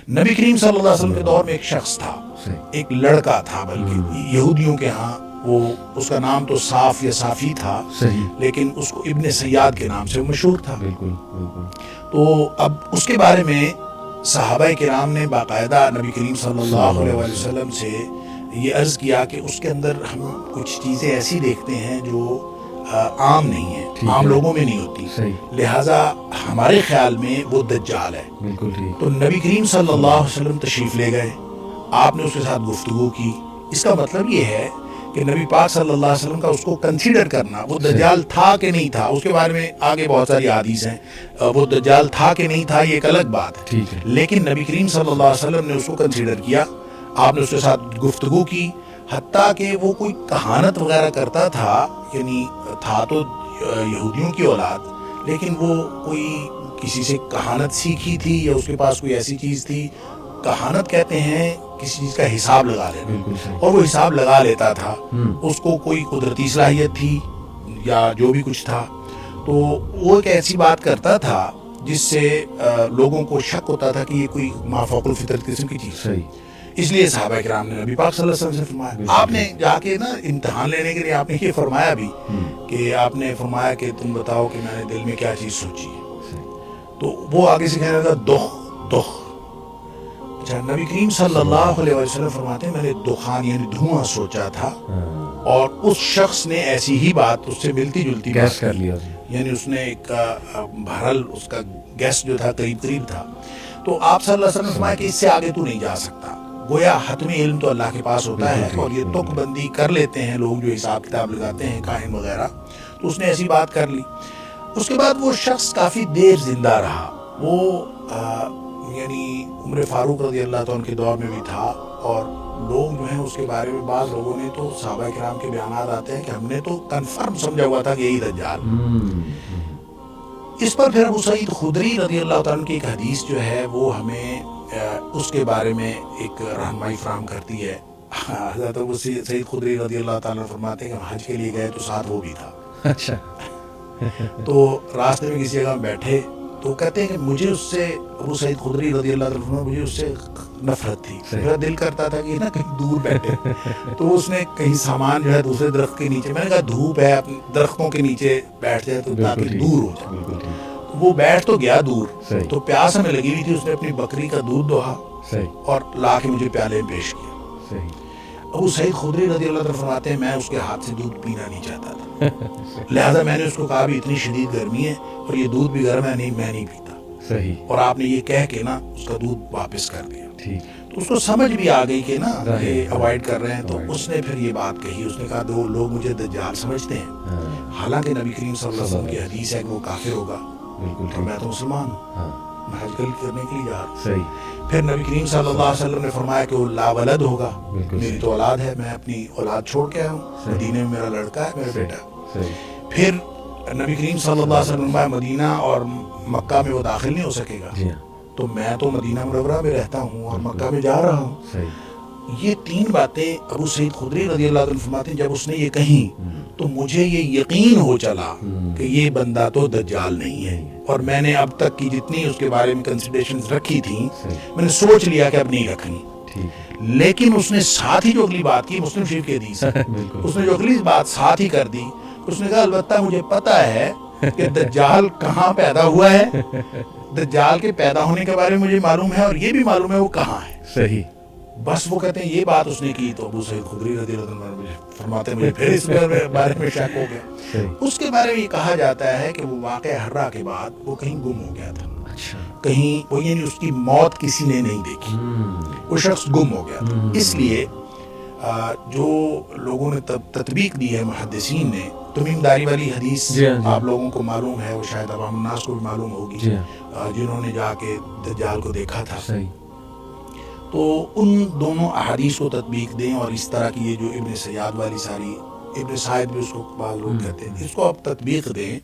نبی کریم صلی اللہ علیہ وسلم کے دور میں ایک شخص تھا، ایک لڑکا تھا، بلکہ یہودیوں کے ہاں وہ اس کا نام تو صاف یا صافی تھا، لیکن اس کو ابن سیاد کے نام سے مشہور تھا۔ تو اب اس کے بارے میں صحابہ کرام نے باقاعدہ نبی کریم صلی اللہ علیہ وسلم سے یہ عرض کیا کہ اس کے اندر ہم کچھ چیزیں ایسی دیکھتے ہیں جو عام نہیں ہیں، عام لوگوں میں نہیں ہوتی، لہٰذا ہمارے خیال میں وہ دجال ہے۔ تو نبی کریم صلی اللہ علیہ وسلم تشریف لے گئے، آپ نے اس کے ساتھ گفتگو کی۔ اس کا مطلب یہ ہے کہ نبی پاک صلی اللہ علیہ وسلم کا اس کو کنسیڈر کرنا، وہ دجال تھا کہ نہیں تھا، اس کے بارے میں آگے بہت ساری احادیث ہیں، وہ دجال تھا کہ نہیں تھا یہ ایک الگ بات ہے، لیکن نبی کریم صلی اللہ علیہ وسلم نے اس کو کنسیڈر کیا، آپ نے اس کے ساتھ گفتگو کی، حتیٰ کہ وہ کوئی کہانت وغیرہ کرتا تھا، یعنی تھا تو یہودیوں کی اولاد، لیکن وہ کوئی کسی سے کہانت سیکھی تھی یا اس کے پاس کوئی ایسی چیز تھی، کہانت کہتے ہیں کسی چیز کا حساب لگا لینا، اور وہ حساب لگا لیتا تھا، اس کو کوئی قدرتی صلاحیت تھی یا جو بھی کچھ تھا، تو وہ ایک ایسی بات کرتا تھا جس سے لوگوں کو شک ہوتا تھا کہ یہ کوئی مافوق الفطرت قسم کی چیز ہے۔ اس لیے صحابہ کرام نے نبی پاک صلی اللہ علیہ وسلم سے فرمایا، آپ نے جا کے نا امتحان لینے کے لیے آپ نے یہ فرمایا بھی کہ آپ نے فرمایا کہ تم بتاؤ کہ میں نے دل میں کیا چیز سوچی ہے، تو وہ آگے سے کہنے لگا دخ۔ اچھا، نبی کریم صلی اللہ علیہ وسلم فرماتے ہیں میں نے دخان یعنی دھواں سوچا تھا، اور اس شخص نے ایسی ہی بات اس سے ملتی جلتی بات کر لیا، یعنی اس نے ایک بہرحال اس کا گیس جو تھا قریب تھا۔ تو آپ صلی اللہ علیہ وسلم نے فرمایا کہ اس سے آگے تو نہیں جا سکتا، گویا حتمی علم تو اللہ کے پاس ہوتا ہے، اور یہ تک بندی کر لیتے ہیں لوگ جو حساب کتاب لگاتے ہیں کاہن وغیرہ، تو اس نے ایسی بات کر لی۔ اس کے بعد وہ شخص کافی دیر زندہ رہا، وہ یعنی عمر فاروق رضی اللہ عنہ کے دور میں بھی تھا، اور لوگ جو ہیں اس کے بارے میں بعض لوگوں نے تو صحابہ کرام کے بیانات آتے ہیں کہ ہم نے تو کنفرم سمجھا ہوا تھا کہ یہی دجال۔ اس پر پھر ابو سعید خدری رضی اللہ عنہ کی ایک حدیث جو ہے وہ ہمیں اس کے بارے میں ایک رہنمائی فراہم کرتی ہے۔ حضرت ابو سعید خدری رضی اللہ تعالیٰ فرماتے ہیں کہ ہم حج کے لیے گئے تو ساتھ وہ بھی تھا۔ اچھا، تو راستے میں کسی جگہ بیٹھے تو کہتے ہیں کہ مجھے اس سے ابو سعید خدری رضی اللہ عنہ مجھے اس سے نفرت تھی، میرا دل کرتا تھا کہ نا کہیں دور بیٹھے، تو اس نے کہیں سامان جو ہے دوسرے درخت کے نیچے، میں نے کہا دھوپ ہے درختوں کے نیچے بیٹھ جائے تو تاکہ دور ہو جائے۔ وہ بیٹھ تو گیا دور، تو پیاس ہمیں لگی ہوئی تھی، اس نے اپنی بکری کا دودھ دوہا اور لا کے مجھے پیالے میں پیش کیا۔ ابو سعید خدری رضی اللہ عنہ فرماتے ہیں میں اس کے ہاتھ سے دودھ پینا نہیں چاہتا تھا، لہذا میں نے اس کو کہا بھی اتنی شدید گرمی ہے اور یہ دودھ بھی گرم ہے، میں نہیں پیتا، اور آپ نے یہ کہہ کے نا اس کا دودھ واپس کر دیا۔ تو اس کو سمجھ بھی آ گئی کہ نا یہ اوائڈ کر رہے ہیں، تو اس نے پھر یہ بات کہی، اس نے کہا دو لوگ مجھے دجال سمجھتے ہیں، حالانکہ نبی کریم صلی اللہ علیہ وسلم کی حدیث ہے کہ وہ کافر ہوگا، اور میں تو مسلمان ہوں، میں حج کرنے کے لیے جا رہا ہوں۔ پھر نبی کریم صلی اللہ علیہ وسلم نے فرمایا کہ وہ لا ولد ہوگا، میری تو اولاد ہے، میں اپنی اولاد چھوڑ کے آیا ہوں، مدینے میں میرا لڑکا ہے، میرا بیٹا۔ پھر نبی کریم صلی اللہ علیہ وسلم نے مدینہ اور مکہ میں وہ داخل نہیں ہو سکے گا، تو میں تو مدینہ منورہ میں رہتا ہوں اور مکہ میں جا رہا ہوں۔ یہ تین باتیں ابو سعید خدری رضی اللہ عنہ فرماتے ہیں جب اس نے یہ کہیں تو مجھے یہ یقین ہو چلا کہ یہ بندہ تو دجال نہیں ہے، اور میں نے اب تک کی جتنی اس کے بارے میں کنسیڈریشنز رکھی تھیں میں نے سوچ لیا کہ اب نہیں رکھنی۔ لیکن اس نے ساتھ ہی جو اگلی بات کی، مسلم شریف کی حدیث ہے، اس نے جو اگلی بات ساتھ ہی کر دی، اس نے کہا البتہ مجھے پتا ہے کہ دجال کہاں پیدا ہوا ہے، دجال کے پیدا ہونے کے بارے میں مجھے معلوم ہے، اور یہ بھی معلوم ہے وہ کہاں ہے۔ صحیح۔ بس وہ کہتے ہیں یہ بات اس نے کی تو ابو سعید خدری رضی اللہ عنہ مجھے فرماتے ہیں مجھے پھر اس بارے میں شک ہو گیا۔ اس کے بارے میں یہ کہا جاتا ہے کہ وہ واقعہ حرہ کے بعد وہ کہیں گم ہو گیا تھا، کہیں وہ یعنی اس کی موت کسی نے نہیں دیکھی، وہ شخص گم ہو گیا تھا۔ اس لیے جو لوگوں نے تطبیق دی ہے محدثین نے، تمیم داری والی حدیث آپ لوگوں کو معلوم ہے، وہ شاید عوام الناس کو بھی معلوم ہوگی، جنہوں نے جا کے دجال کو دیکھا تھا، تو ان دونوں احادیث کو تطبیق دیں، اور اس طرح کی یہ جو ابن سیاد والی ساری، ابن سعید بھی اس کو بعض لوگ کہتے ہیں، اس کو آپ تطبیق دیں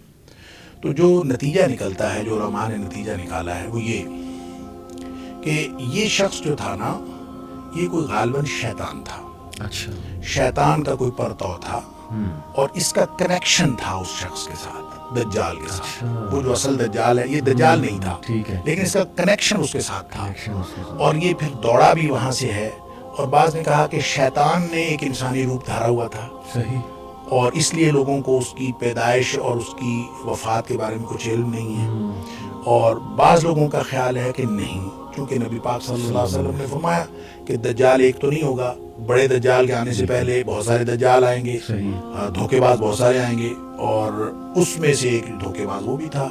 تو جو نتیجہ نکلتا ہے، جو علماء نے نتیجہ نکالا ہے وہ یہ کہ یہ شخص جو تھا نا یہ کوئی غالباً شیطان تھا، اچھا، شیطان کا کوئی پرتو تھا، اور اس کا کنیکشن تھا اس شخص کے ساتھ، دجال کے ساتھ. وہ جو اصل دجال ہے یہ دجال نہیں تھا، لیکن اس کا کنیکشن اس کے ساتھ تھا. اور یہ پھر دوڑا بھی وہاں سے ہے. اور بعض نے کہا کہ شیطان نے ایک انسانی روپ دھارا ہوا تھا، اور اس لیے لوگوں کو اس کی پیدائش اور اس کی وفات کے بارے میں کچھ علم نہیں ہے. اور بعض لوگوں کا خیال ہے کہ نہیں، چونکہ نبی پاک صلی اللہ علیہ وسلم نے فرمایا کہ دجال ایک تو نہیں ہوگا، بڑے دجال کے آنے سے پہلے بہت سارے دجال آئیں گے، دھوکے باز بہت سارے آئیں گے، اور اس میں سے ایک دھوکے باز وہ بھی تھا.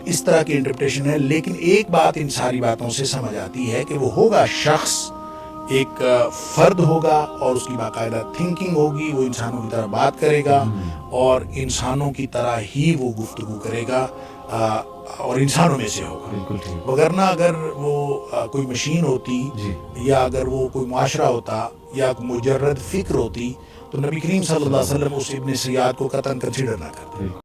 اس طرح کی انٹرپریٹیشن ہے. لیکن ایک بات ان ساری باتوں سے سمجھ آتی ہے کہ وہ ہوگا شخص، ایک فرد ہوگا، اور اس کی باقاعدہ تھنکنگ ہوگی، وہ انسانوں کی طرح بات کرے گا اور انسانوں کی طرح ہی وہ گفتگو کرے گا، اور انسانوں میں سے ہوگا. وگرنہ اگر وہ کوئی مشین ہوتی، یا اگر وہ کوئی معاشرہ ہوتا، یا مجرد فکر ہوتی، تو نبی کریم صلی اللہ علیہ وسلم اس ابن سیاد کو قطعاً کنسیڈر نہ کرتے.